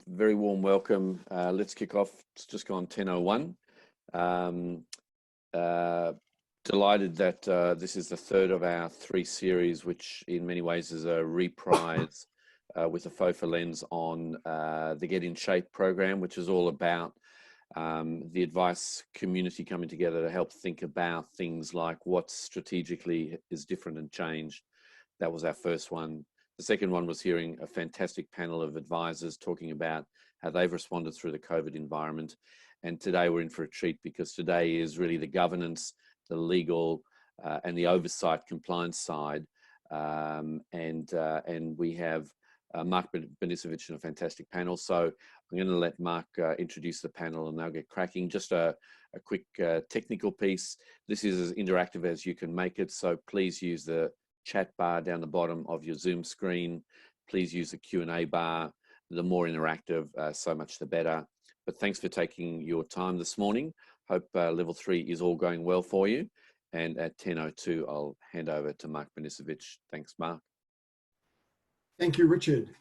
Very warm welcome. Let's kick off. It's just gone 10:01. Delighted that this is the third of our three series, which in many ways is a reprise with a FOFA lens on the Get in Shape program, which is all about the advice community coming together to help think about things like what strategically is different and changed. That was our first one. The second one was hearing a fantastic panel of advisors talking about how they've responded through the COVID environment. And today we're in for a treat because today is really the governance, the legal, and the oversight compliance side. And we have Mark Banicevich in a fantastic panel. So I'm going to let Mark introduce the panel and they'll get cracking. Just a quick technical piece. This is as interactive as you can make it. So please use the chat bar down the bottom of your Zoom screen. Please use the Q&A bar. The more interactive, so much the better. But thanks for taking your time this morning. Hope level 3 is all going well for you. And at 10:02, I'll hand over to Mark Banicevich. Thanks, Mark. Thank you, Richard.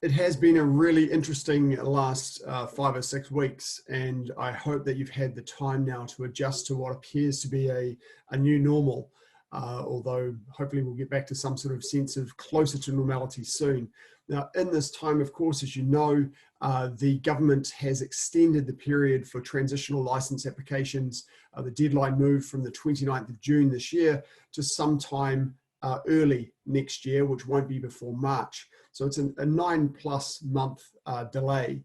It has been a really interesting last 5 or 6 weeks, and I hope that you've had the time now to adjust to what appears to be a new normal. Although hopefully we'll get back to some sort of sense of closer to normality soon. Now, in this time, of course, as you know, the government has extended the period for transitional license applications. The deadline moved from the 29th of June this year to sometime early next year, which won't be before March. So it's a 9+ month delay.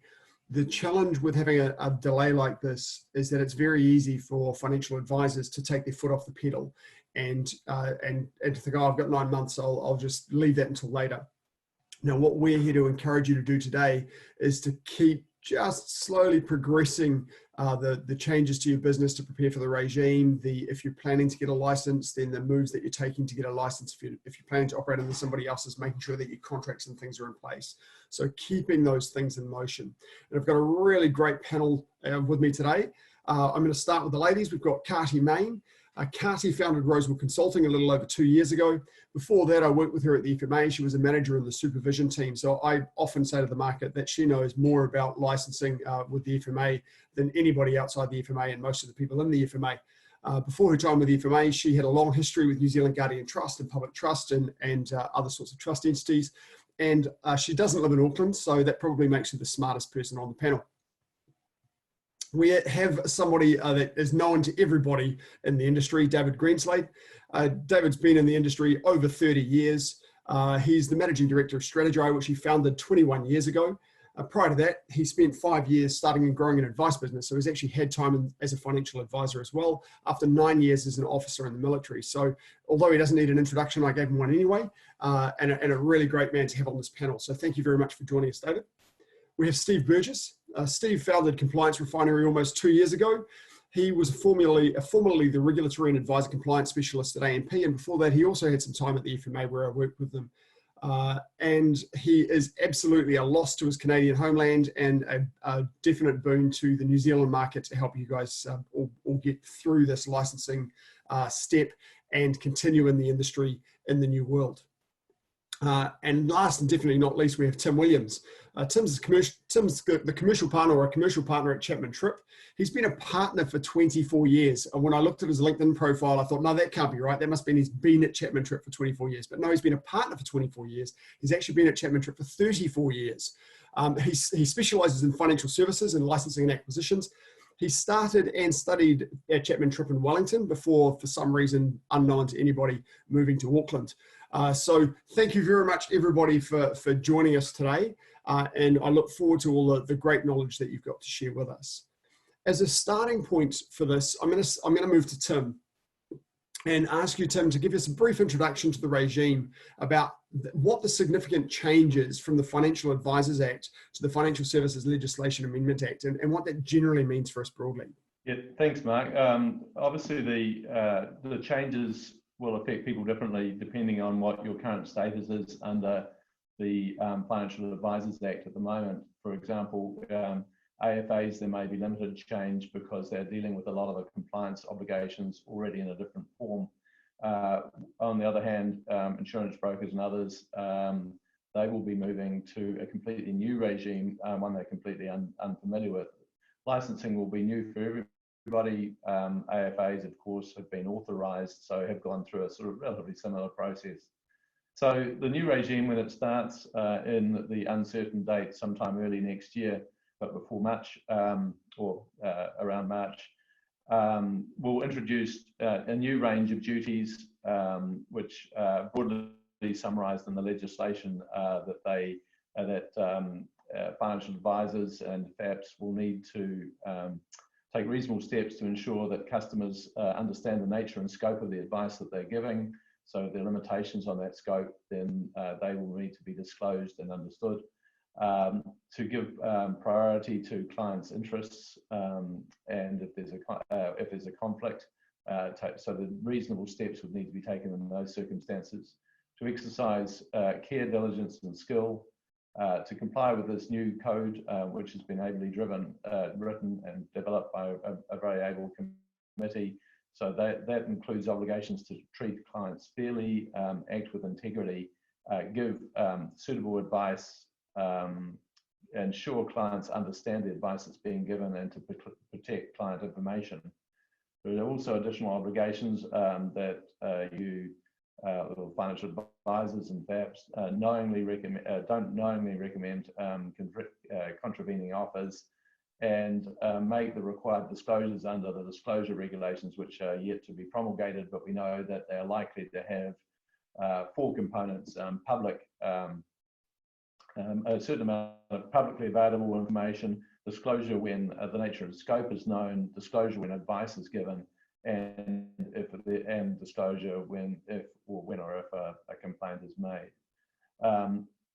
The challenge with having a delay like this is that it's very easy for financial advisors to take their foot off the pedal and to think, oh, I've got 9 months, I'll just leave that until later. Now, what we're here to encourage you to do today is to keep just slowly progressing the changes to your business to prepare for the regime. If you're planning to get a license, then the moves that you're taking to get a license. If you're planning to operate under somebody else's, making sure that your contracts and things are in place. So keeping those things in motion. And I've got a really great panel with me today. I'm going to start with the ladies. We've got Kati Main. Kati founded Rosewood Consulting a little over 2 years ago. Before that, I worked with her at the FMA. She was a manager in the supervision team. So I often say to the market that she knows more about licensing with the FMA than anybody outside the FMA and most of the people in the FMA. Before her time with the FMA, she had a long history with New Zealand Guardian Trust and Public Trust and other sorts of trust entities. And she doesn't live in Auckland, so that probably makes her the smartest person on the panel. We have somebody that is known to everybody in the industry, David Greenslade. David's been in the industry over 30 years. He's the managing director of Strategy, which he founded 21 years ago. Prior to that, he spent 5 years starting and growing an advice business. So he's actually had time as a financial advisor as well, after 9 years as an officer in the military. So although he doesn't need an introduction, I gave him one anyway, and a really great man to have on this panel. So thank you very much for joining us, David. We have Steve Burgess. Steve founded Compliance Refinery almost 2 years ago. He was formerly the regulatory and advisor compliance specialist at AMP, and before that he also had some time at the FMA where I worked with them. And he is absolutely a loss to his Canadian homeland and a definite boon to the New Zealand market to help you guys all get through this licensing step and continue in the industry in the new world. And last and definitely not least, we have Tim Williams. Tim's the commercial partner or a commercial partner at Chapman Tripp. He's been a partner for 24 years. And when I looked at his LinkedIn profile, I thought, no, that can't be right. That must mean he's been at Chapman Tripp for 24 years. But no, he's been a partner for 24 years. He's actually been at Chapman Tripp for 34 years. He specializes in financial services and licensing and acquisitions. He started and studied at Chapman Tripp in Wellington before, for some reason unknown to anybody, moving to Auckland. So thank you very much, everybody, for joining us today. And I look forward to all the great knowledge that you've got to share with us. As a starting point for this, I'm going to move to Tim and ask you, Tim, to give us a brief introduction to the regime about what the significant changes from the Financial Advisors Act to the Financial Services Legislation Amendment Act and what that generally means for us broadly. Yeah, thanks, Mark. Obviously, the changes will affect people differently depending on what your current status is under the Financial Advisors Act at the moment. For example, AFAs, there may be limited change because they're dealing with a lot of the compliance obligations already in a different form. On the other hand, insurance brokers and others, they will be moving to a completely new regime, one they're completely unfamiliar with. Licensing will be new for everybody. AFAs, of course, have been authorised, so have gone through a sort of relatively similar process. So the new regime, when it starts in the uncertain date sometime early next year, but before March or around March, will introduce a new range of duties, which broadly summarised in the legislation that financial advisors and FAPs will need to take reasonable steps to ensure that customers understand the nature and scope of the advice that they're giving. So if there are limitations on that scope, then they will need to be disclosed and understood. To give priority to clients' interests, and if there's a conflict, so the reasonable steps would need to be taken in those circumstances. To exercise care, diligence, and skill, to comply with this new code, which has been ably written and developed by a very able committee. So that includes obligations to treat clients fairly, act with integrity, give suitable advice, ensure clients understand the advice that's being given, and to protect client information. There are also additional obligations that financial advisors and FAPs don't knowingly recommend contravening offers, and make the required disclosures under the disclosure regulations, which are yet to be promulgated, but we know that they are likely to have 4 components: public, a certain amount of publicly available information, disclosure when the nature and scope is known, disclosure when advice is given, and disclosure when or if a complaint is made.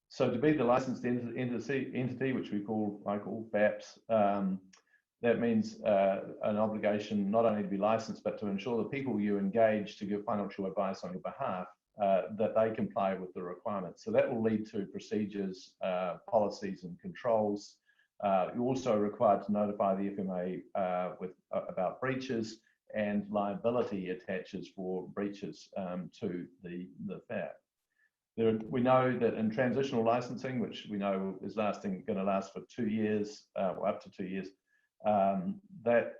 So to be the licensed entity, which I call FAPs, that means an obligation not only to be licensed, but to ensure the people you engage to give financial advice on your behalf, that they comply with the requirements. So that will lead to procedures, policies, and controls. You're also required to notify the FMA about breaches, and liability attaches for breaches to the FAP. We know that in transitional licensing, which we know is going to last for 2 years, or up to 2 years, that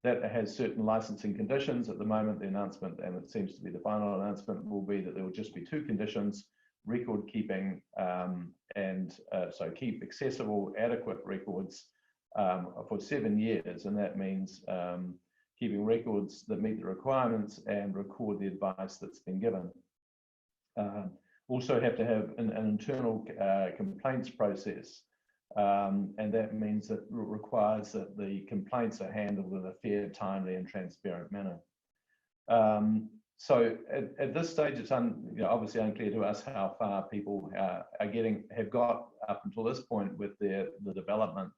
has certain licensing conditions. At the moment, the announcement, and it seems to be the final announcement, will be that there will just be 2 conditions: record keeping, so keep accessible, adequate records for 7 years, and that means keeping records that meet the requirements and record the advice that's been given. Also have to have an internal complaints process, and that means that it requires that the complaints are handled in a fair, timely, and transparent manner. So at this stage, it's obviously unclear to us how far people have got up until this point with the development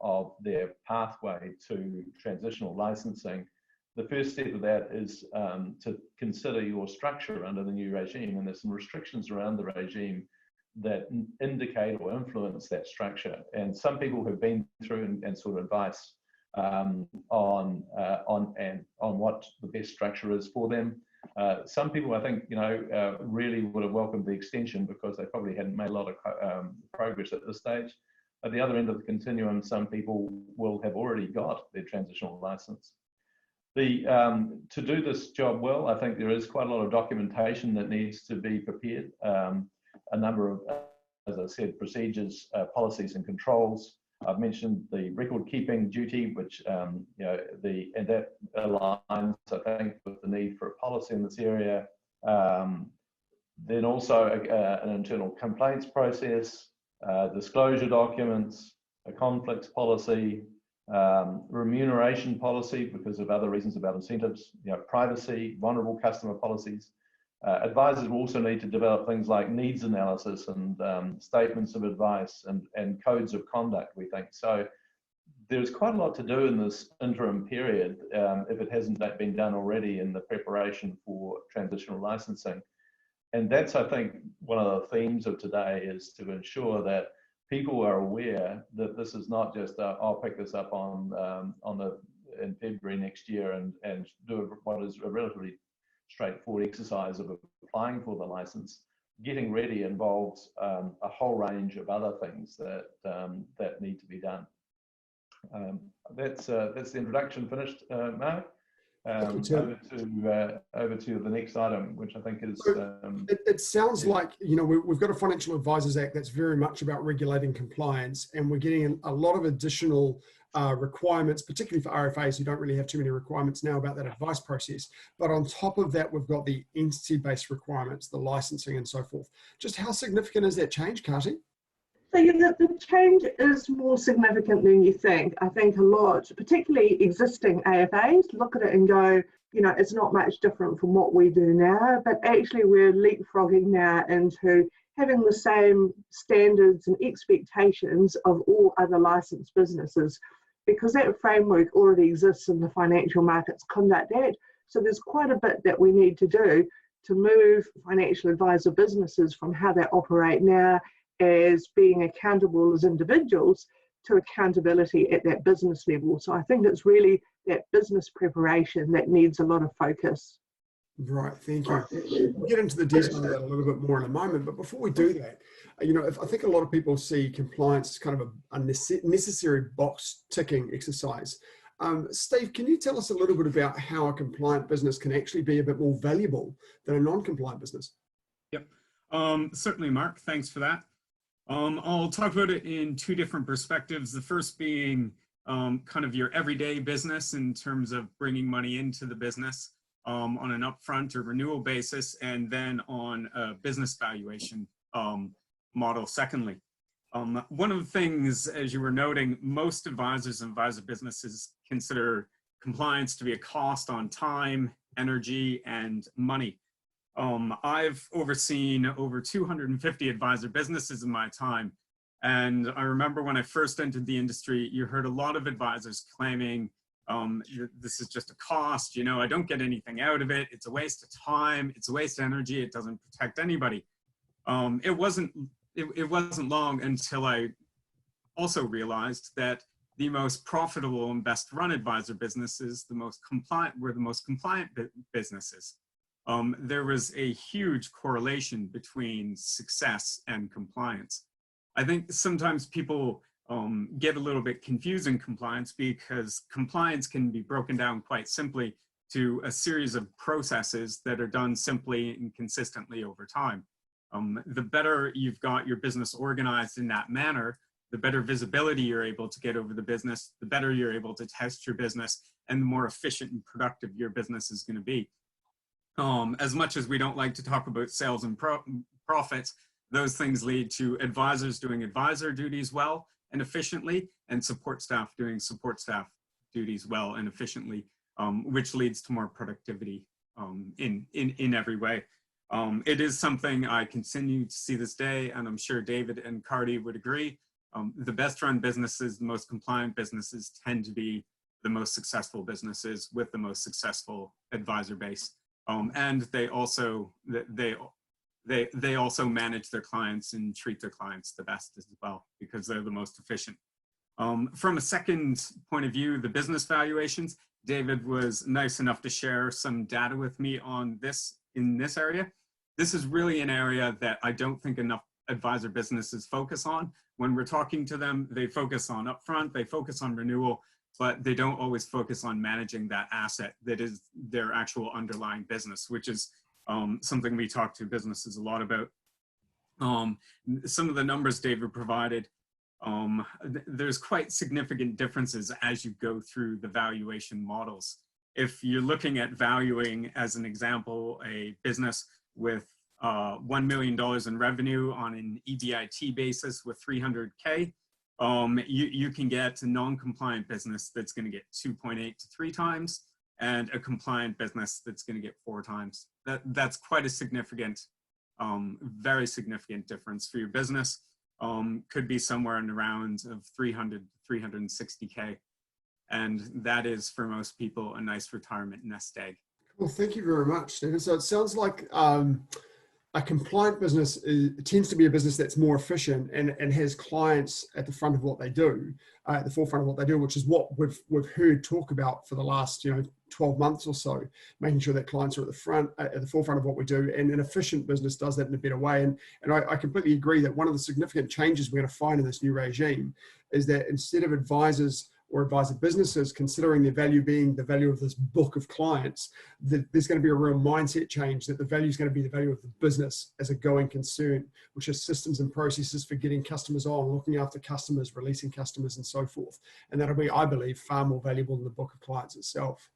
of their pathway to transitional licensing. The first step of that is to consider your structure under the new regime, and there's some restrictions around the regime that indicate or influence that structure. And some people have been through and sought advice on what the best structure is for them. Some people, I think, really would have welcomed the extension because they probably hadn't made a lot of progress at this stage. At the other end of the continuum, some people will have already got their transitional license. To do this job well, I think there is quite a lot of documentation that needs to be prepared. A number of, as I said, procedures, policies, and controls. I've mentioned the record keeping duty, which and that aligns, I think, with the need for a policy in this area. Then also an internal complaints process, disclosure documents, a conflicts policy, remuneration policy because of other reasons about incentives, privacy, vulnerable customer policies. Advisors will also need to develop things like needs analysis and statements of advice and codes of conduct, we think. So there's quite a lot to do in this interim period if it hasn't been done already in the preparation for transitional licensing. And that's, I think, one of the themes of today is to ensure that people are aware that this is not just I'll pick this up in February next year and do what is a relatively straightforward exercise of applying for the license. Getting ready involves a whole range of other things that that need to be done. That's the introduction finished, Mark. Over to the next item, which I think is. It sounds like, you know, we've got a Financial Advisors Act that's very much about regulating compliance, and we're getting a lot of additional requirements, particularly for RFAs who don't really have too many requirements now about that advice process. But on top of that, we've got the entity-based requirements, the licensing and so forth. Just how significant is that change, Kati? So yeah, the change is more significant than you think. I think a lot, particularly existing AFAs, look at it and go, you know, it's not much different from what we do now, but actually we're leapfrogging now into having the same standards and expectations of all other licensed businesses, because that framework already exists in the Financial Markets Conduct Act. So there's quite a bit that we need to do to move financial advisor businesses from how they operate now as being accountable as individuals to accountability at that business level. So I think it's really that business preparation that needs a lot of focus. Right, thank you. We'll get into the detail of that a little bit more in a moment, but before we do that, you know, I think a lot of people see compliance as kind of a necessary box ticking exercise. Steve, can you tell us a little bit about how a compliant business can actually be a bit more valuable than a non-compliant business? Yep, certainly, Mark, thanks for that. I'll talk about it in two different perspectives. The first being kind of your everyday business in terms of bringing money into the business on an upfront or renewal basis, and then on a business valuation model secondly. One of the things, as you were noting, most advisors and advisor businesses consider compliance to be a cost on time, energy, and money. I've overseen over 250 advisor businesses in my time. And I remember when I first entered the industry, you heard a lot of advisors claiming, this is just a cost, you know, I don't get anything out of it. It's a waste of time. It's a waste of energy. It doesn't protect anybody. It wasn't long until I also realized that the most profitable and best run advisor businesses, were the most compliant businesses. There was a huge correlation between success and compliance. I think sometimes people get a little bit confused in compliance, because compliance can be broken down quite simply to a series of processes that are done simply and consistently over time. The better you've got your business organized in that manner, the better visibility you're able to get over the business, the better you're able to test your business, and the more efficient and productive your business is going to be. As much as we don't like to talk about sales and profits, those things lead to advisors doing advisor duties well and efficiently, and support staff doing support staff duties well and efficiently, which leads to more productivity in every way. It is something I continue to see this day, and I'm sure David and Cardi would agree. The best run businesses, the most compliant businesses, tend to be the most successful businesses with the most successful advisor base. And they also manage their clients and treat their clients the best as well, because they're the most efficient. From a second point of view, the business valuations, David was nice enough to share some data with me on this in this area. This is really an area that I don't think enough advisor businesses focus on. When we're talking to them, they focus on upfront, they focus on renewal, but they don't always focus on managing that asset that is their actual underlying business, which is something we talk to businesses a lot about. Some of the numbers David provided, there's quite significant differences as you go through the valuation models. If you're looking at valuing, as an example, a business with $1 million in revenue on an EBIT basis with 300K, you can get a non-compliant business that's going to get 2.8 to 3 times, and a compliant business that's going to get 4 times. That's quite a significant, very significant difference for your business. Could be somewhere in the round of 300, 360K. And that is, for most people, a nice retirement nest egg. Well, thank you very much, Stephen. So it sounds like a compliant business tends to be a business that's more efficient and has clients at the front of what they do, at the forefront of what they do, which is what we've heard talk about for the last 12 months or so, making sure that clients are at the forefront of what we do, and an efficient business does that in a better way. And I completely agree that one of the significant changes we're going to find in this new regime is that instead of advisors or advisor businesses considering their value being the value of this book of clients, there's going to be a real mindset change that the value is going to be the value of the business as a going concern, which is systems and processes for getting customers on, looking after customers, releasing customers, and so forth. And that'll be, I believe, far more valuable than the book of clients itself.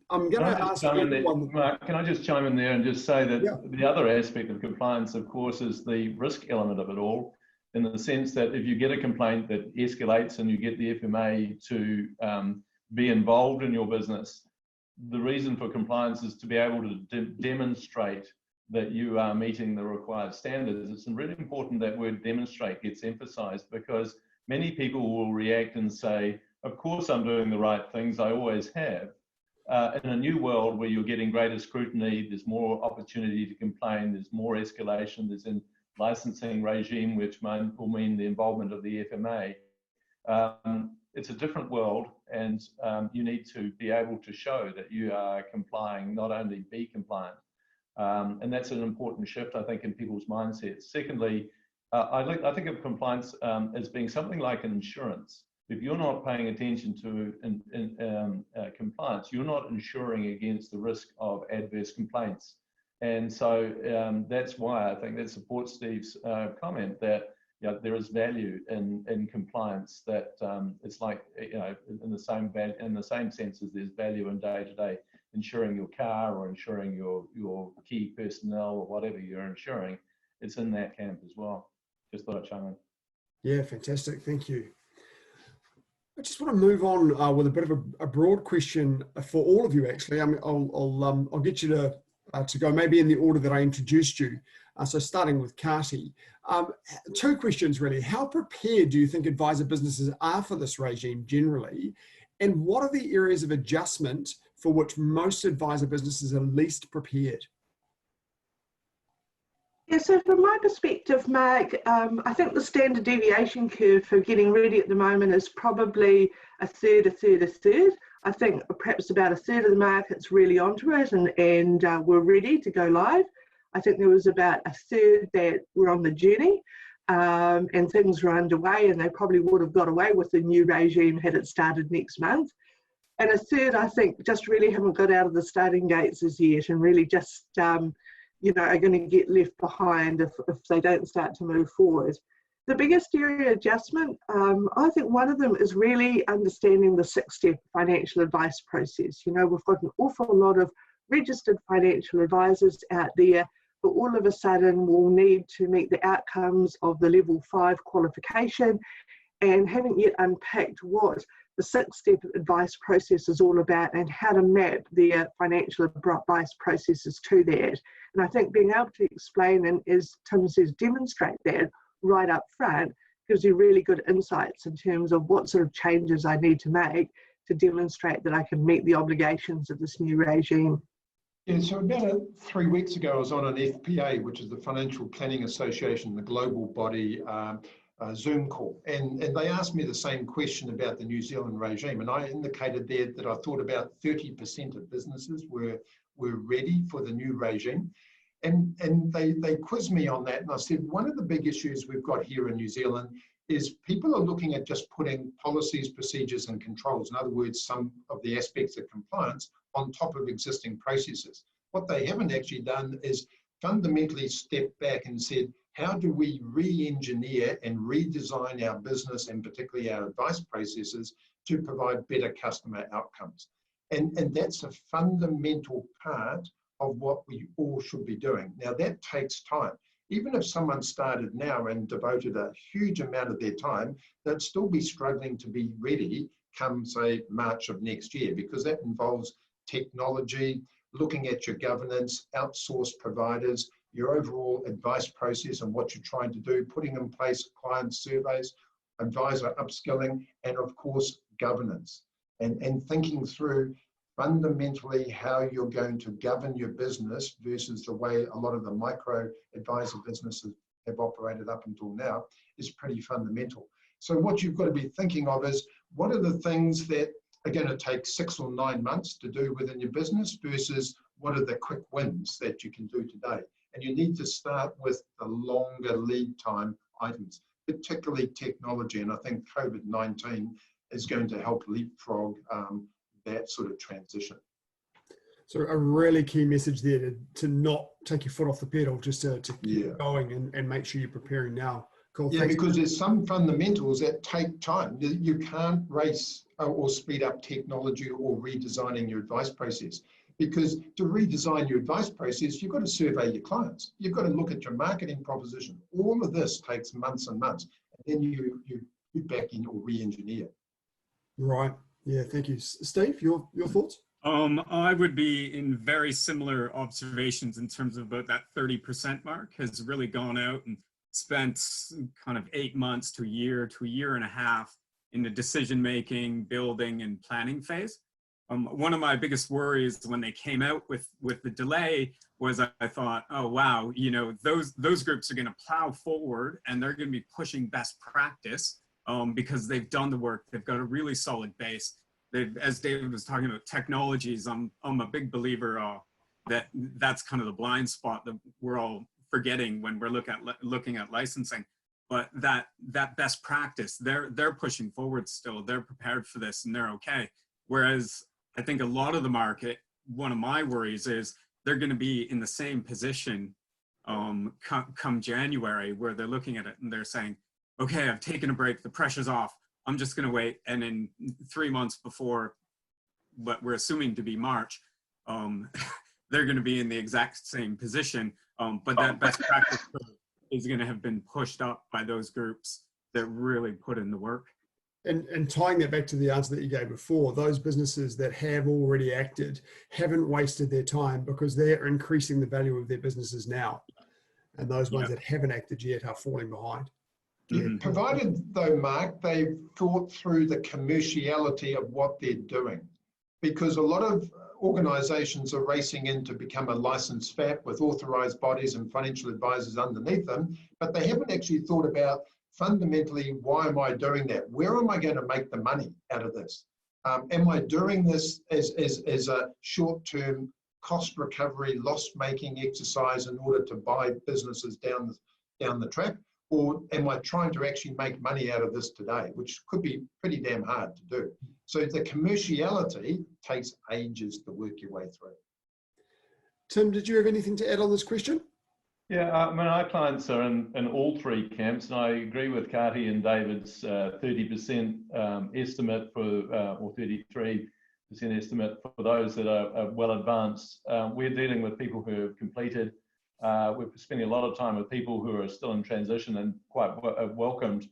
I'm going to ask everyone. Mark, can I just chime in there and just say that Yeah. the other aspect of compliance, of course, is the risk element of it all, in the sense that if you get a complaint that escalates and you get the FMA to be involved in your business, the reason for compliance is to be able to demonstrate that you are meeting the required standards. It's really important that word demonstrate gets emphasized, because many people will react and say, of course I'm doing the right things, I always have. In a new world where you're getting greater scrutiny, there's more opportunity to complain, there's more escalation, there's a licensing regime, which will mean the involvement of the FMA. It's a different world, and you need to be able to show that you are complying, not only be compliant. And that's an important shift, I think, in people's mindsets. Secondly, I think of compliance as being something like an insurance. If you're not paying attention to compliance, you're not insuring against the risk of adverse complaints. And so that's why I think that supports Steve's comment that there is value in compliance. That it's like, in the same sense as there's value in day-to-day insuring your car or insuring your key personnel or whatever you're insuring. It's in that camp as well. Just thought I'd chime in. Yeah, fantastic. Thank you. I just want to move on with a bit of a broad question for all of you. Actually, I'll get you to go maybe in the order that I introduced you. So starting with Kati, two questions really. How prepared do you think advisor businesses are for this regime generally? And what are the areas of adjustment for which most advisor businesses are least prepared? Yeah, so from my perspective, Mark, I think the standard deviation curve for getting ready at the moment is probably a third. I think perhaps about a third of the market's really onto it and we're ready to go live. I think there was about a third that were on the journey and things were underway, and they probably would have got away with the new regime had it started next month. And a third, I think, just really haven't got out of the starting gates as yet and really just are going to get left behind if they don't start to move forward. The biggest area adjustment, I think one of them is really understanding the 6-step financial advice process. We've got an awful lot of registered financial advisors out there, but all of a sudden we'll need to meet the outcomes of the level 5 qualification, and haven't yet unpacked what the 6-step advice process is all about and how to map their financial advice processes to that. And I think being able to explain and, as Tim says, demonstrate that right up front gives you really good insights in terms of what sort of changes I need to make to demonstrate that I can meet the obligations of this new regime. Yeah, so about 3 weeks ago, I was on an FPA, which is the Financial Planning Association, the global body, Zoom call, and they asked me the same question about the New Zealand regime, and I indicated there that I thought about 30% of businesses were ready for the new regime, and they quizzed me on that, and I said one of the big issues we've got here in New Zealand is people are looking at just putting policies, procedures, and controls, in other words, some of the aspects of compliance on top of existing processes. What they haven't actually done is fundamentally stepped back and said, how do we re-engineer and redesign our business and particularly our advice processes to provide better customer outcomes? And that's a fundamental part of what we all should be doing. Now that takes time. Even if someone started now and devoted a huge amount of their time, they'd still be struggling to be ready come, say, March of next year, because that involves technology, looking at your governance, outsourced providers, your overall advice process and what you're trying to do, putting in place client surveys, advisor upskilling, and of course, governance. And thinking through fundamentally how you're going to govern your business versus the way a lot of the micro advisor businesses have operated up until now is pretty fundamental. So what you've got to be thinking of is, what are the things that are going to take 6 or 9 months to do within your business versus what are the quick wins that you can do today. And you need to start with the longer lead time items, particularly technology. And I think COVID-19 is going to help leapfrog that sort of transition. So a really key message there to not take your foot off the pedal, just to keep going and make sure you're preparing now. Cool. Yeah, thanks. because there's some fundamentals that take time. You can't race or speed up technology or redesigning your advice process, because to redesign your advice process, you've got to survey your clients. You've got to look at your marketing proposition. All of this takes months and months, and then you back in or re-engineer. Right. Yeah. Thank you, Steve. Your thoughts? I would be in very similar observations in terms of about that 30% mark has really gone out and spent kind of 8 months to a year and a half in the decision-making, building, and planning phase. One of my biggest worries when they came out with the delay was I thought, oh, wow, you know, those groups are going to plow forward and they're going to be pushing best practice because they've done the work. They've got a really solid base. As David was talking about technologies, I'm a big believer that's kind of the blind spot that we're all forgetting when we're looking at licensing. But that best practice, they're pushing forward still. They're prepared for this and they're okay. Whereas I think a lot of the market, one of my worries is they're going to be in the same position come January, where they're looking at it and they're saying, okay, I've taken a break, the pressure's off. I'm just going to wait. And in 3 months before what we're assuming to be March, they're going to be in the exact same position. But that best practice is going to have been pushed up by those groups that really put in the work. And tying that back to the answer that you gave before, those businesses that have already acted haven't wasted their time because they're increasing the value of their businesses now. And those ones that haven't acted yet are falling behind. Yeah. Provided though, Mark, they've thought through the commerciality of what they're doing, because a lot of organizations are racing in to become a licensed FAP with authorized bodies and financial advisors underneath them, but they haven't actually thought about fundamentally, why am I doing that? Where am I going to make the money out of this? Am I doing this as a short-term cost recovery, loss-making exercise in order to buy businesses down the track? Or am I trying to actually make money out of this today, which could be pretty damn hard to do. So the commerciality takes ages to work your way through. Tim, did you have anything to add on this question? Yeah, I mean, our clients are in all three camps, and I agree with Kati and David's 30% estimate for, or 33% estimate for those that are well advanced. We're dealing with people who have completed. We're spending a lot of time with people who are still in transition and quite welcomed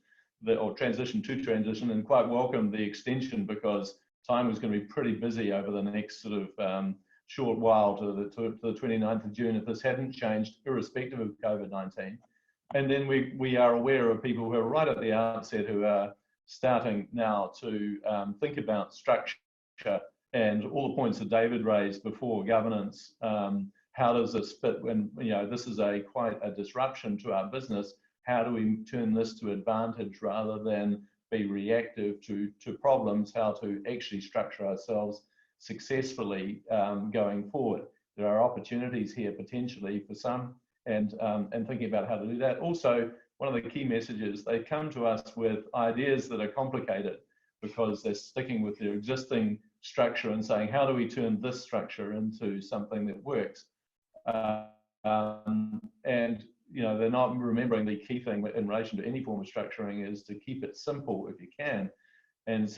or transition to transition and quite welcomed the extension, because time was going to be pretty busy over the next sort of short while to the 29th of June if this hadn't changed, irrespective of COVID-19. And then we are aware of people who are right at the outset who are starting now to think about structure and all the points that David raised before, governance. How does this fit when, you know, this is quite a disruption to our business? How do we turn this to advantage rather than be reactive to problems? How to actually structure ourselves successfully going forward? There are opportunities here potentially for some, and thinking about how to do that. Also, one of the key messages, they come to us with ideas that are complicated because they're sticking with their existing structure and saying, how do we turn this structure into something that works? And you know, they're not remembering the key thing in relation to any form of structuring is to keep it simple if you can. And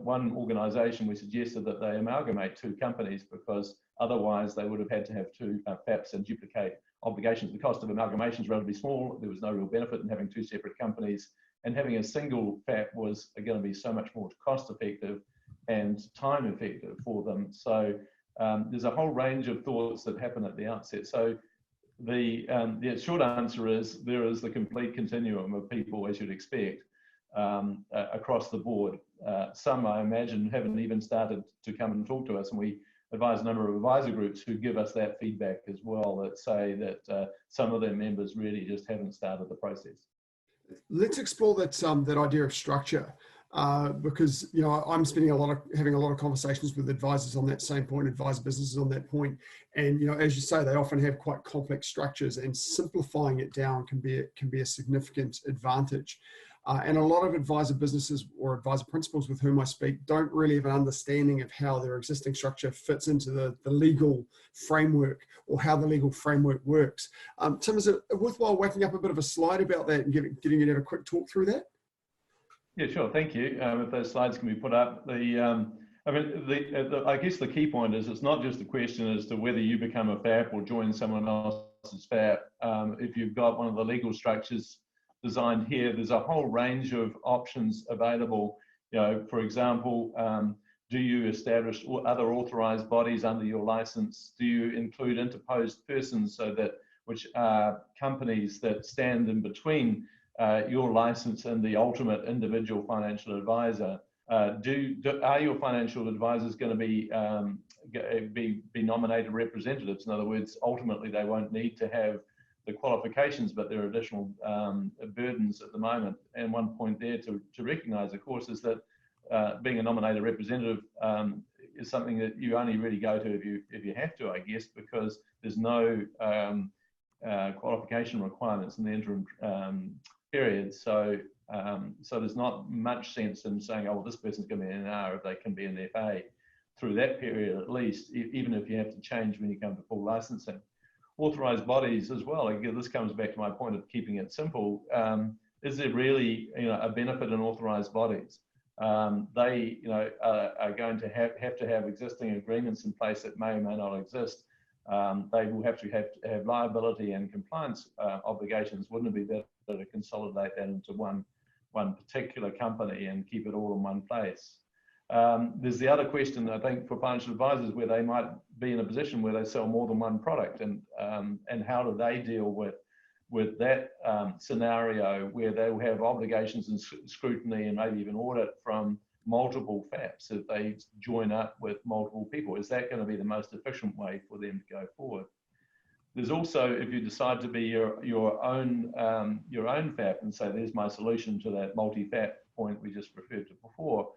one organization, we suggested that they amalgamate two companies because otherwise they would have had to have two FAPs and duplicate obligations. The cost of amalgamation is relatively small. There was no real benefit in having two separate companies, and having a single FAP was going to be so much more cost effective and time effective for them. So there's a whole range of thoughts that happen at the outset. So the short answer is there is the complete continuum of people, as you'd expect, across the board. Some, I imagine, haven't even started to come and talk to us, and we advise a number of advisor groups who give us that feedback as well, that say that some of their members really just haven't started the process. Let's explore that idea of structure. because I'm having a lot of conversations with advisors on that same point, advisor businesses on that point, and as you say, they often have quite complex structures, and simplifying it down can be a significant advantage. And a lot of advisor businesses or advisor principals with whom I speak don't really have an understanding of how their existing structure fits into the legal framework, or how the legal framework works. Tim, is it worthwhile whacking up a bit of a slide about that and getting you to have a quick talk through that? Yeah, sure. Thank you. If those slides can be put up, I guess the key point is it's not just a question as to whether you become a FAP or join someone else's FAP. If you've got one of the legal structures designed here, there's a whole range of options available. For example, do you establish other authorized bodies under your license? Do you include interposed persons, so that which are companies that stand in between your license and the ultimate individual financial advisor? Are your financial advisors going to be nominated representatives? In other words, ultimately they won't need to have the qualifications, but there are additional burdens at the moment. And one point there to recognise, of course, is that being a nominated representative is something that you only really go to if you have to, I guess, because there's no qualification requirements in the interim period. So there's not much sense in saying, oh, well, this person's going to be an NR if they can be an FA through that period at least, even if you have to change when you come to full licensing. Authorised bodies as well. Again, this comes back to my point of keeping it simple. Is there really a benefit in authorised bodies? They are going to have existing agreements in place that may or may not exist. They will have to have liability and compliance obligations. Wouldn't it be better to consolidate that into one particular company and keep it all in one place? There's the other question, I think, for financial advisors, where they might be in a position where they sell more than one product, and how do they deal with that scenario where they will have obligations and scrutiny and maybe even audit from multiple FAPs if they join up with multiple people? Is that going to be the most efficient way for them to go forward? There's also, if you decide to be your own FAP and say, there's my solution to that multi-FAP point we just referred to before,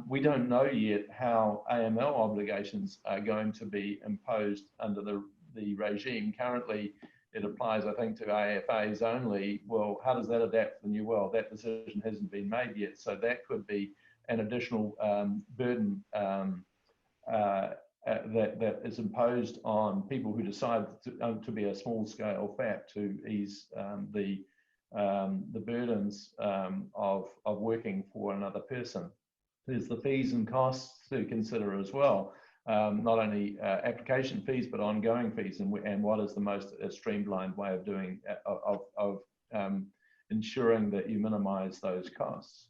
we don't know yet how AML obligations are going to be imposed under the regime. Currently, it applies, I think, to AFAs only. Well, how does that adapt to the new world? That decision hasn't been made yet. So that could be an additional burden that is imposed on people who decide to be a small-scale FAP, to ease the burdens of working for another person. There's the fees and costs to consider as well. Not only application fees, but ongoing fees, and what is the most streamlined way of doing ensuring that you minimise those costs.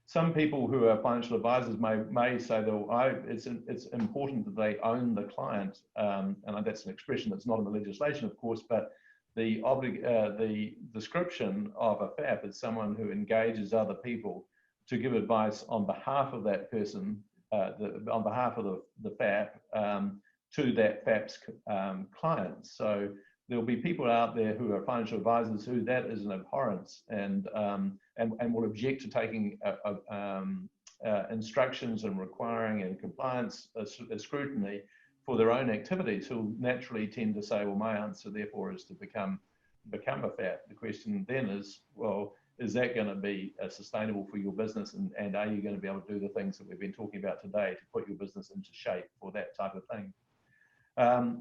Some people who are financial advisors may say that it's important that they own the client, and that's an expression that's not in the legislation, of course, but the description of a FAP is someone who engages other people to give advice on behalf of that person, on behalf of the FAP, to that FAP's clients. So there'll be people out there who are financial advisors who that is an abhorrence, and will object to taking instructions and requiring and compliance scrutiny for their own activities, who naturally tend to say, well, my answer therefore is to become a FAP. The question then is, well, is that going to be sustainable for your business, and are you going to be able to do the things that we've been talking about today to put your business into shape for that type of thing?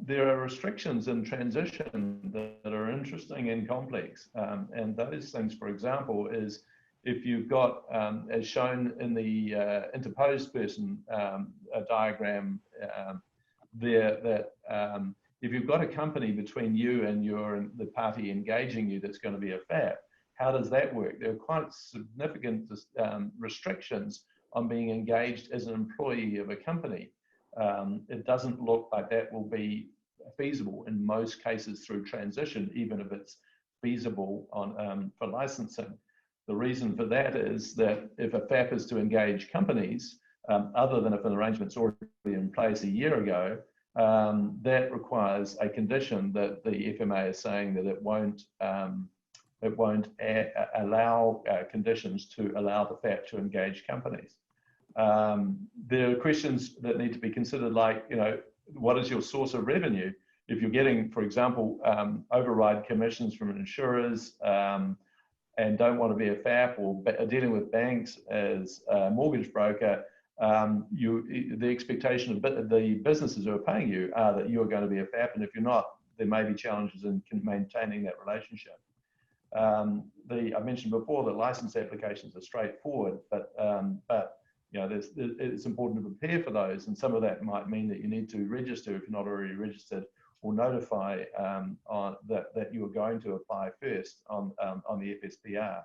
There are restrictions in transition that are interesting and complex, and those things, for example, is if you've got, as shown in the interposed person diagram there, that if you've got a company between you and the party engaging you that's going to be a FAP, how does that work? There are quite significant restrictions on being engaged as an employee of a company. It doesn't look like that will be feasible in most cases through transition, even if it's feasible for licensing. The reason for that is that if a FAP is to engage companies, other than if an arrangement's already in place a year ago, that requires a condition that the FMA is saying that it won't it won't allow conditions to allow the FAP to engage companies. There are questions that need to be considered, like, you know, what is your source of revenue? If you're getting, for example, override commissions from insurers and don't want to be a FAP, or dealing with banks as a mortgage broker, the expectation of the businesses who are paying you are that you are going to be a FAP, and if you're not, there may be challenges in maintaining that relationship. I mentioned before that license applications are straightforward, but you know, it's important to prepare for those, and some of that might mean that you need to register if you're not already registered, or notify that you are going to apply first on the FSPR.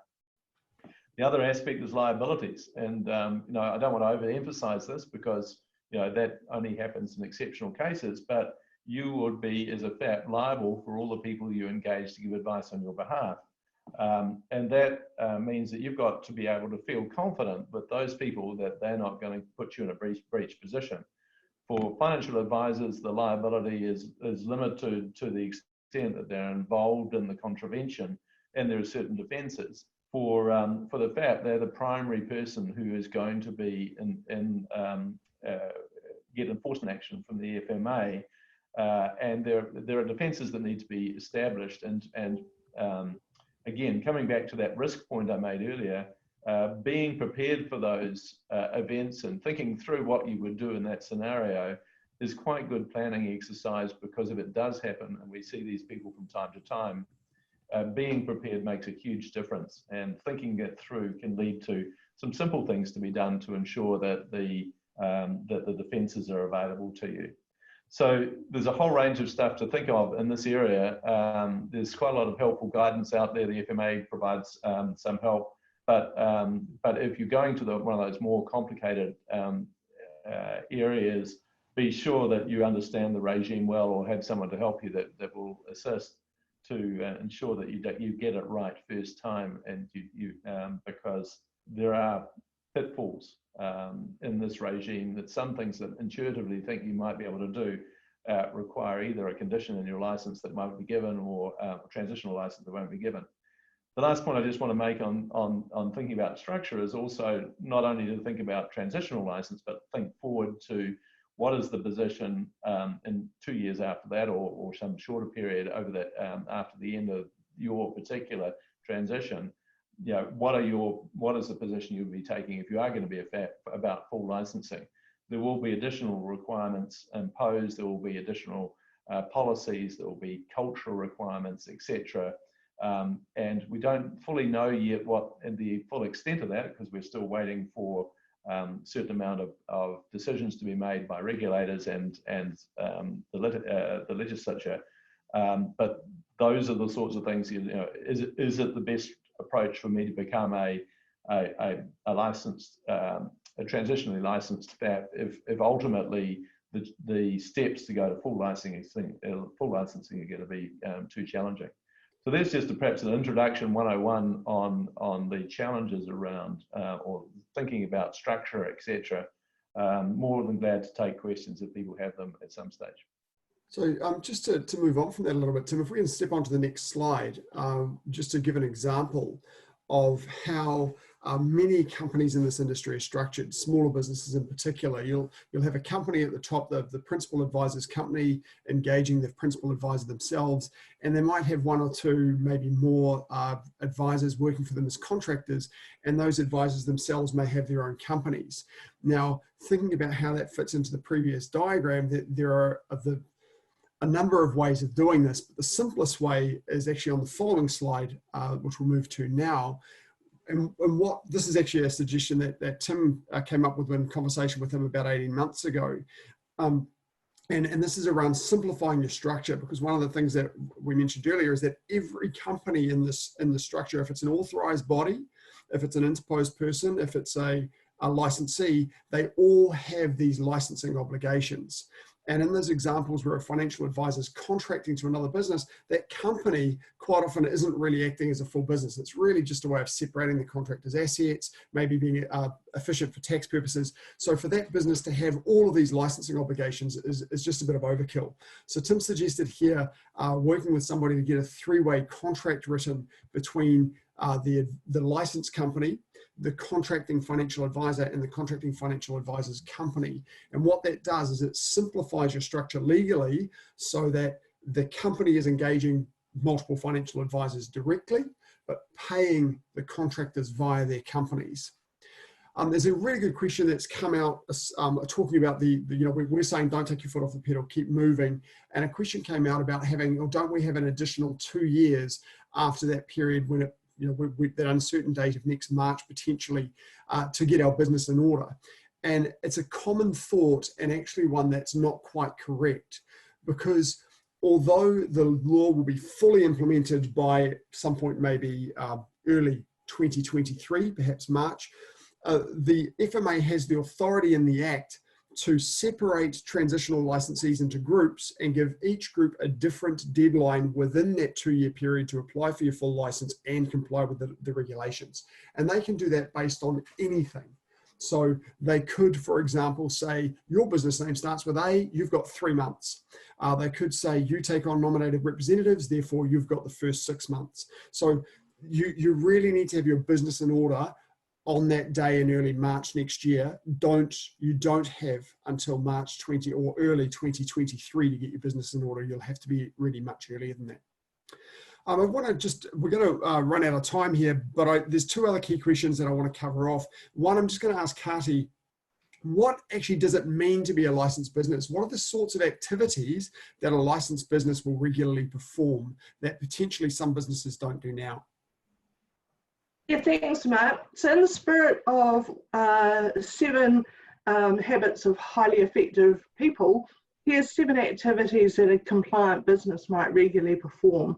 The other aspect is liabilities, and you know, I don't want to overemphasize this because, you know, that only happens in exceptional cases, but you would be, as a FAP, liable for all the people you engage to give advice on your behalf. And that means that you've got to be able to feel confident with those people that they're not going to put you in a breach position. For financial advisors, the liability is limited to the extent that they're involved in the contravention, and there are certain defences. For the FAP, they're the primary person who is going to be get enforcement action from the FMA, and there are defences that need to be established. And again, coming back to that risk point I made earlier, being prepared for those events and thinking through what you would do in that scenario is quite good planning exercise, because if it does happen, and we see these people from time to time, being prepared makes a huge difference, and thinking it through can lead to some simple things to be done to ensure that the defences are available to you. So there's a whole range of stuff to think of in this area. There's quite a lot of helpful guidance out there. The FMA provides some help, but if you're going to one of those more complicated areas, be sure that you understand the regime well, or have someone to help you that will assist to ensure that you get it right first time, and because there are pitfalls in this regime, that some things that intuitively think you might be able to do require either a condition in your license that might be given, or a transitional license that won't be given. The last point I just want to make on thinking about structure is also not only to think about transitional license, but think forward to what is the position in 2 years after that, or some shorter period over that after the end of your particular transition. You know, what is the position you'll be taking if you are going to be a FAP about full licensing? There will be additional requirements imposed. There will be additional policies. There will be cultural requirements, etc. And we don't fully know yet what the full extent of that, because we're still waiting for certain amount of decisions to be made by regulators and the legislature. But those are the sorts of things, you know, is it the best approach for me to become a licensed, a transitionally licensed FAP, if ultimately the steps to go to full licensing are going to be too challenging. So that's just perhaps an introduction 101 on the challenges around or thinking about structure, etc. More than glad to take questions if people have them at some stage. So just to move on from that a little bit, Tim, if we can step on to the next slide, just to give an example of how many companies in this industry are structured, smaller businesses in particular. You'll have a company at the top, the principal advisor's company engaging the principal advisor themselves, and they might have one or two, maybe more advisors working for them as contractors, and those advisors themselves may have their own companies. Now, thinking about how that fits into the previous diagram, there are a number of ways of doing this, but the simplest way is actually on the following slide, which we'll move to now. And what this is actually a suggestion that Tim came up with in conversation with him about 18 months ago. And this is around simplifying your structure, because one of the things that we mentioned earlier is that every company in the structure, if it's an authorized body, if it's an interposed person, if it's a licensee, they all have these licensing obligations. And in those examples where a financial advisor is contracting to another business, that company quite often it isn't really acting as a full business. It's really just a way of separating the contractor's assets, maybe being efficient for tax purposes. So for that business to have all of these licensing obligations is just a bit of overkill. So Tim suggested here working with somebody to get a three-way contract written between the license company, the contracting financial advisor, and the contracting financial advisor's company. And what that does is it simplifies your structure legally so that the company is engaging multiple financial advisors directly, but paying the contractors via their companies. There's a really good question that's come out talking about we're saying don't take your foot off the pedal, keep moving. And a question came out about don't we have an additional 2 years after that period when it, that uncertain date of next March potentially to get our business in order. And it's a common thought and actually one that's not quite correct, because although the law will be fully implemented by some point, maybe early 2023, perhaps March, the FMA has the authority in the Act to separate transitional licensees into groups and give each group a different deadline within that 2-year period to apply for your full license and comply with the regulations. And they can do that based on anything. So they could, for example, say your business name starts with A, you've got 3 months. They could say you take on nominated representatives, therefore you've got the first 6 months. So you really need to have your business in order on that day in early March next year. You don't have until March 20 or early 2023 to get your business in order. You'll have to be really much earlier than that. We're going to run out of time here, but there's 2 other key questions that I want to cover off. One, I'm just going to ask Kati, what actually does it mean to be a licensed business? What are the sorts of activities that a licensed business will regularly perform that potentially some businesses don't do now? Yeah, thanks, Mark. So in the spirit of 7 habits of highly effective people, here's 7 activities that a compliant business might regularly perform.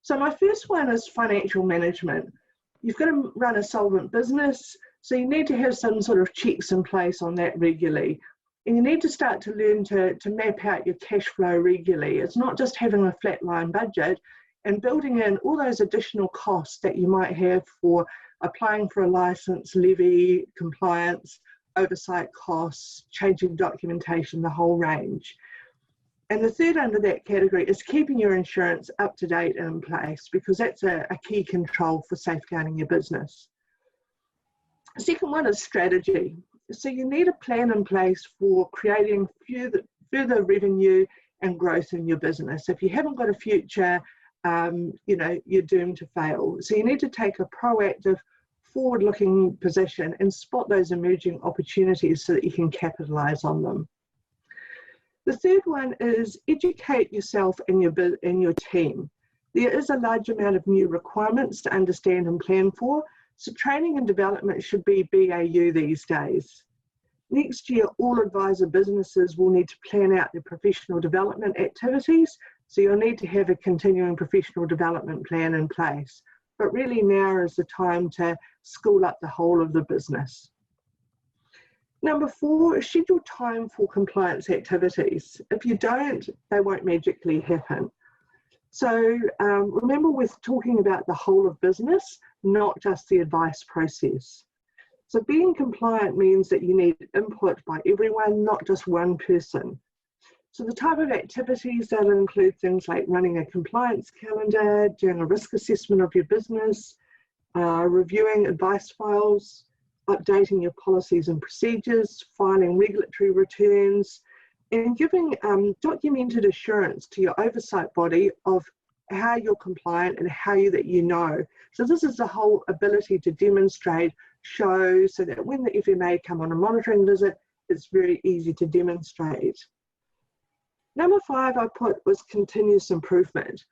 So my first one is financial management. You've got to run a solvent business, so you need to have some sort of checks in place on that regularly. And you need to start to learn to map out your cash flow regularly. It's not just having a flat line budget and building in all those additional costs that you might have for applying for a license, levy, compliance, oversight costs, changing documentation, the whole range. And the third under that category is keeping your insurance up to date and in place, because that's a key control for safeguarding your business. The second one is strategy. So you need a plan in place for creating further revenue and growth in your business. If you haven't got a future, you're doomed to fail. So you need to take a proactive, forward-looking position and spot those emerging opportunities so that you can capitalize on them. The third one is educate yourself and your team. There is a large amount of new requirements to understand and plan for, so training and development should be BAU these days. Next year, all advisor businesses will need to plan out their professional development activities, so you'll need to have a continuing professional development plan in place. But really now is the time to school up the whole of the business. Number 4, schedule time for compliance activities. If you don't, they won't magically happen. So remember, we're talking about the whole of business, not just the advice process. So being compliant means that you need input by everyone, not just one person. So the type of activities that will include things like running a compliance calendar, doing a risk assessment of your business, reviewing advice files, updating your policies and procedures, filing regulatory returns, and giving documented assurance to your oversight body of how you're compliant and how that you know. So this is the whole ability to demonstrate, show, so that when the FMA come on a monitoring visit, it's very easy to demonstrate. Number 5 I put was continuous improvement.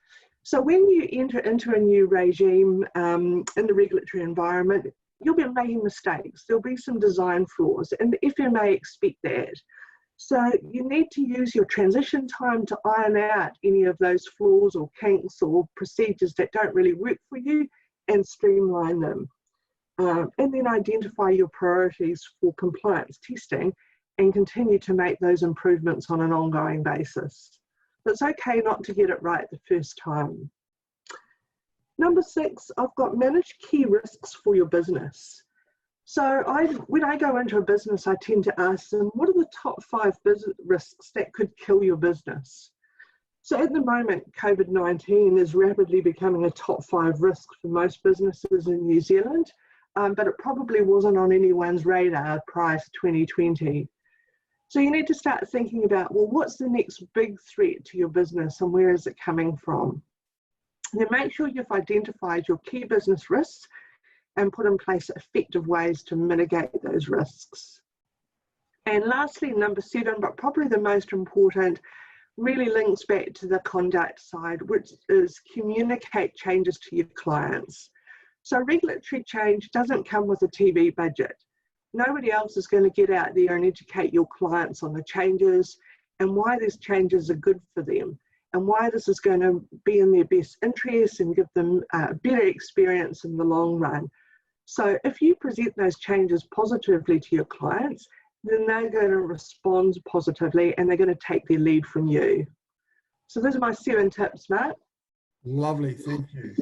So when you enter into a new regime in the regulatory environment, you'll be making mistakes. There'll be some design flaws, and the FMA expect that. So you need to use your transition time to iron out any of those flaws or kinks or procedures that don't really work for you and streamline them. And then identify your priorities for compliance testing and continue to make those improvements on an ongoing basis. It's okay not to get it right the first time. number 6, I've got manage key risks for your business. So when I go into a business, I tend to ask them, what are the top 5 business risks that could kill your business? So at the moment, COVID-19 is rapidly becoming a top 5 risk for most businesses in New Zealand, but it probably wasn't on anyone's radar prior to 2020. So you need to start thinking about, well, what's the next big threat to your business and where is it coming from? And then make sure you've identified your key business risks and put in place effective ways to mitigate those risks. And lastly, number 7, but probably the most important, really links back to the conduct side, which is communicate changes to your clients. So regulatory change doesn't come with a TV budget. Nobody else is going to get out there and educate your clients on the changes and why these changes are good for them and why this is going to be in their best interest and give them a better experience in the long run. So if you present those changes positively to your clients, then they're going to respond positively and they're going to take their lead from you. So those are my 7 tips, Mark. Lovely, thank you.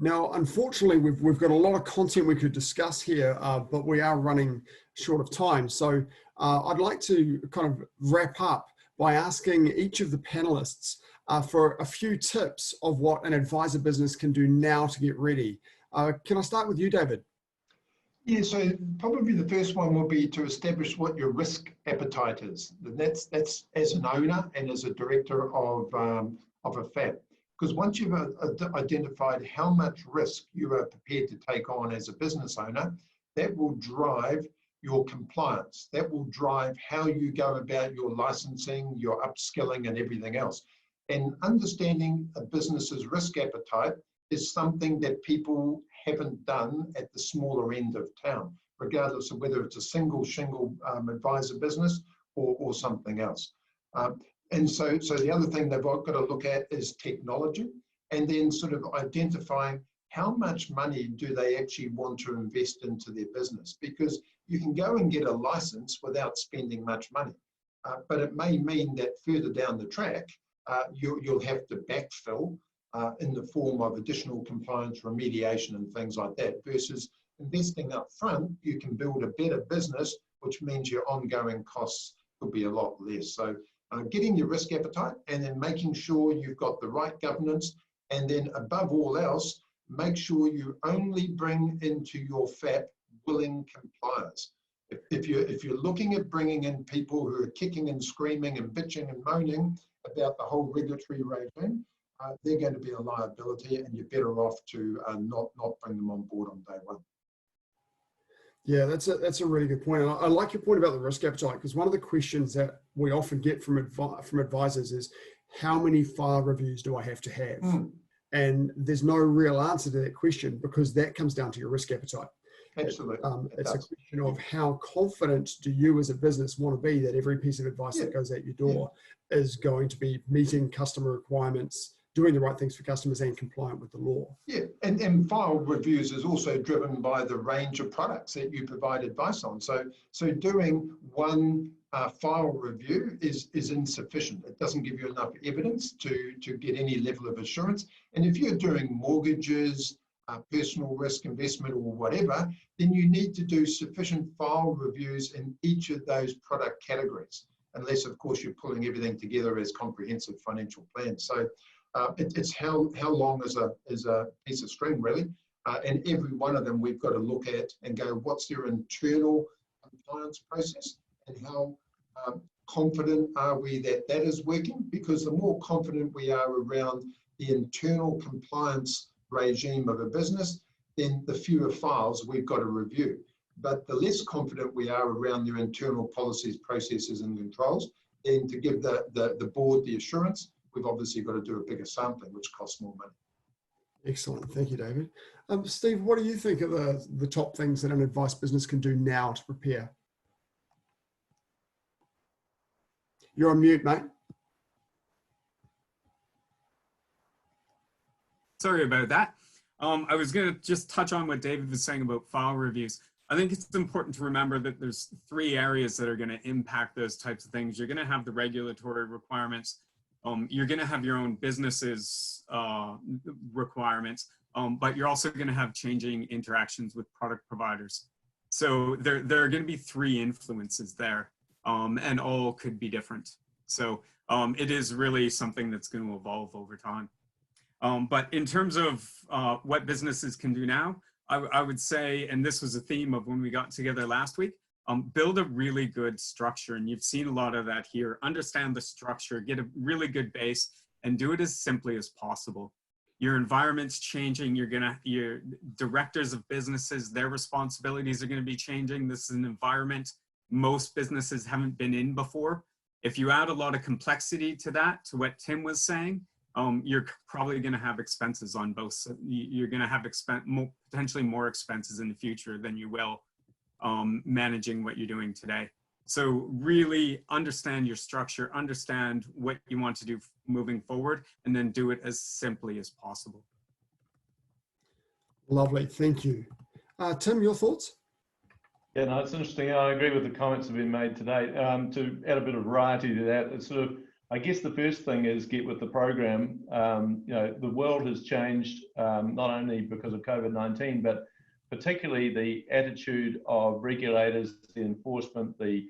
Now, unfortunately, we've got a lot of content we could discuss here, but we are running short of time. So I'd like to kind of wrap up by asking each of the panelists for a few tips of what an advisor business can do now to get ready. Can I start with you, David? Yeah, so probably the first one will be to establish what your risk appetite is. And that's as an owner and as a director of a FAB. Because once you've identified how much risk you are prepared to take on as a business owner, that will drive your compliance. That will drive how you go about your licensing, your upskilling, and everything else. And understanding a business's risk appetite is something that people haven't done at the smaller end of town, regardless of whether it's a single shingle advisor business or something else. And so the other thing they've got to look at is technology, and then sort of identifying how much money do they actually want to invest into their business, because you can go and get a license without spending much money, but it may mean that further down the track, you'll have to backfill in the form of additional compliance remediation and things like that, versus investing up front. You can build a better business, which means your ongoing costs will be a lot less. So getting your risk appetite and then making sure you've got the right governance, and then above all else, make sure you only bring into your FAP willing compliers. If you're looking at bringing in people who are kicking and screaming and bitching and moaning about the whole regulatory regime, they're going to be a liability, and you're better off to not bring them on board on day one. Yeah, that's a really good point. And I like your point about the risk appetite, because one of the questions that we often get from advisors is, how many file reviews do I have to have? And there's no real answer to that question, because that comes down to your risk appetite. Absolutely. It's a question of how confident do you as a business want to be that every piece of advice that goes out your door is going to be meeting customer requirements, doing the right things for customers, and compliant with the law. Yeah, and file reviews is also driven by the range of products that you provide advice on. So doing one file review is insufficient. It doesn't give you enough evidence to get any level of assurance. And if you're doing mortgages, personal risk, investment, or whatever, then you need to do sufficient file reviews in each of those product categories, unless, of course, you're pulling everything together as comprehensive financial plans. So it's how long is a piece of string, really, and every one of them we've got to look at and go, what's their internal compliance process, and how confident are we that that is working? Because the more confident we are around the internal compliance regime of a business, then the fewer files we've got to review. But the less confident we are around their internal policies, processes, and controls, then to give the board the assurance, we've obviously got to do a bigger sampling, which costs more money. Excellent. Thank you, David. Steve, what do you think are the top things that an advice business can do now to prepare? You're on mute, mate. Sorry about that. I was going to just touch on what David was saying about file reviews. I think it's important to remember that there's 3 areas that are going to impact those types of things. You're going to have the regulatory requirements. You're going to have your own business's requirements. but you're also going to have changing interactions with product providers. So there are going to be 3 influences there, and all could be different. So it is really something that's going to evolve over time. But in terms of what businesses can do now, I would say, and this was a theme of when we got together last week, build a really good structure. And you've seen a lot of that here. Understand the structure, get a really good base, and do it as simply as possible. Your environment's changing. Your directors of businesses, their responsibilities are going to be changing. This is an environment most businesses haven't been in before. If you add a lot of complexity to that, to what Tim was saying, you're probably going to have expenses on both. You're going to have potentially more expenses in the future than you will managing what you're doing today. So really understand your structure, understand what you want to do moving forward, and then do it as simply as possible. Lovely, thank you. Tim, your thoughts? Yeah, no, it's interesting. I agree with the comments that have been made today. To add a bit of variety to that, it's sort of, I guess the first thing is get with the program. You know, the world has changed not only because of COVID-19, but particularly the attitude of regulators, the enforcement, the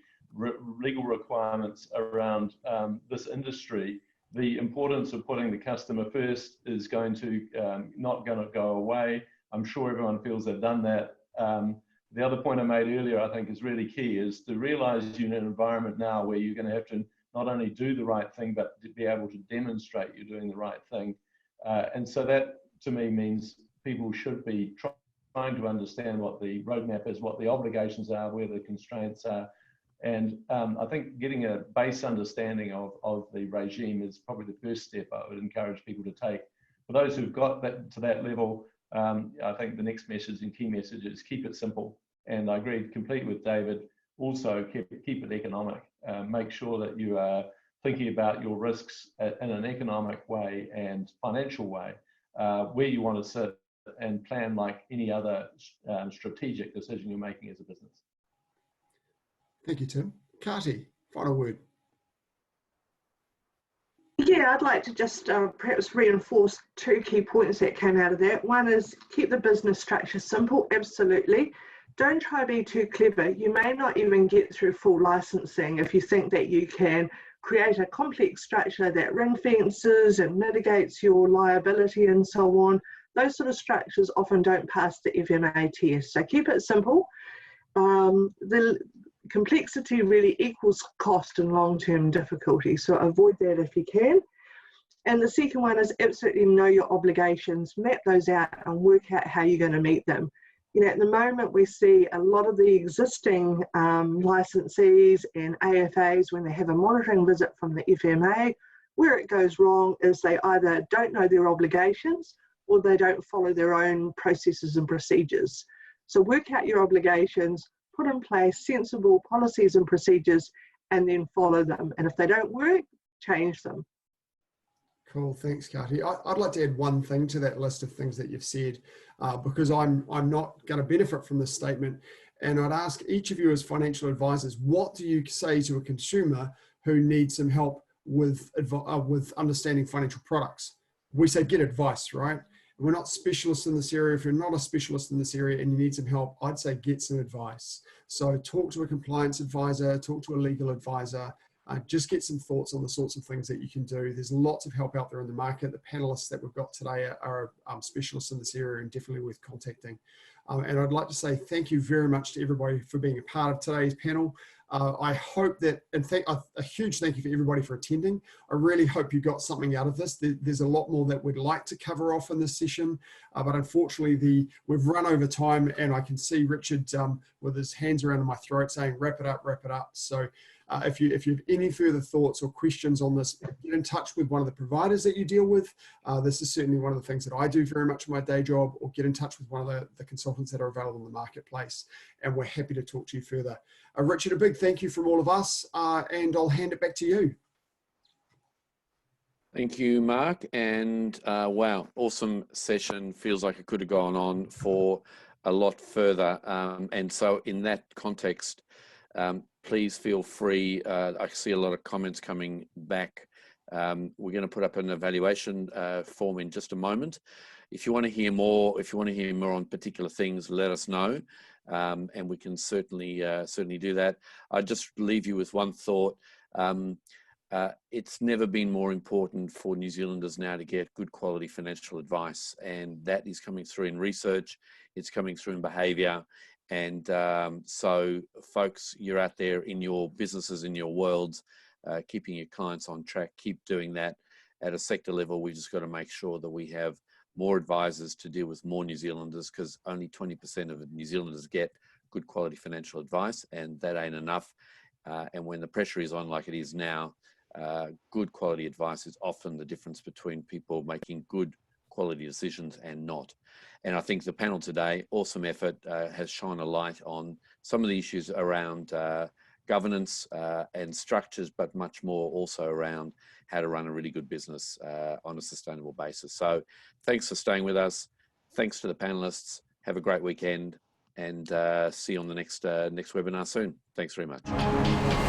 legal requirements around this industry. The importance of putting the customer first is going to not going to go away. I'm sure everyone feels they've done that. The other point I made earlier, I think, is really key, is to realize you're in an environment now where you're going to have to not only do the right thing, but to be able to demonstrate you're doing the right thing. And so that, to me, means people should be trying to understand what the roadmap is, what the obligations are, where the constraints are. And I think getting a base understanding of the regime is probably the first step I would encourage people to take. For those who've got that to that level, I think the next message and key message is keep it simple. And I agree completely with David. Also, keep it economic. Make sure that you are thinking about your risks in an economic way and financial way, where you want to sit, and plan like any other strategic decision you're making as a business. Thank you, Tim. Kati, final word. Yeah, I'd like to just perhaps reinforce 2 key points that came out of that. One is keep the business structure simple, absolutely. Don't try to be too clever. You may not even get through full licensing if you think that you can create a complex structure that ring fences and mitigates your liability and so on. Those sort of structures often don't pass the FMA test. So keep it simple. The complexity really equals cost and long-term difficulty. So avoid that if you can. And the second one is absolutely know your obligations, map those out and work out how you're going to meet them. You know, at the moment we see a lot of the existing licensees and AFAs, when they have a monitoring visit from the FMA, where it goes wrong is they either don't know their obligations or they don't follow their own processes and procedures. So work out your obligations, put in place sensible policies and procedures, and then follow them. And if they don't work, change them. Cool, thanks, Kati. I'd like to add one thing to that list of things that you've said, because I'm not going to benefit from this statement. And I'd ask each of you as financial advisors, what do you say to a consumer who needs some help with understanding financial products? We say get advice, right? We're not specialists in this area. If you're not a specialist in this area and you need some help, I'd say get some advice. So talk to a compliance advisor, talk to a legal advisor, just get some thoughts on the sorts of things that you can do. There's lots of help out there in the market. The panelists that we've got today are specialists in this area and definitely worth contacting. And I'd like to say thank you very much to everybody for being a part of today's panel. I hope that, and a huge thank you for everybody for attending. I really hope you got something out of this. There's a lot more that we'd like to cover off in this session, but unfortunately we've run over time, and I can see Richard with his hands around my throat saying, wrap it up, wrap it up. So if you have any further thoughts or questions on this, get in touch with one of the providers that you deal with. This is certainly one of the things that I do very much in my day job, or get in touch with one of the consultants that are available in the marketplace, and we're happy to talk to you further. Richard, a big thank you from all of us, and I'll hand it back to you. Thank you, Mark. And wow, awesome session. Feels like it could have gone on for a lot further. And so in that context, please feel free. I see a lot of comments coming back. We're going to put up an evaluation form in just a moment. if you want to hear more, on particular things, let us know, and we can certainly do that. I'd just leave you with one thought. It's never been more important for New Zealanders now to get good quality financial advice, and that is coming through in research, it's coming through in behaviour, and so folks, you're out there in your businesses, in your worlds, keeping your clients on track, keep doing that. At a sector level, we've just got to make sure that we have more advisors to deal with more New Zealanders, because only 20% of New Zealanders get good quality financial advice, and that ain't enough. And when the pressure is on like it is now, good quality advice is often the difference between people making good quality decisions and not. And I think the panel today, awesome effort, has shone a light on some of the issues around governance and structures, but much more also around how to run a really good business on a sustainable basis. So thanks for staying with us. Thanks to the panelists. Have a great weekend, and see you on the next webinar soon. Thanks very much.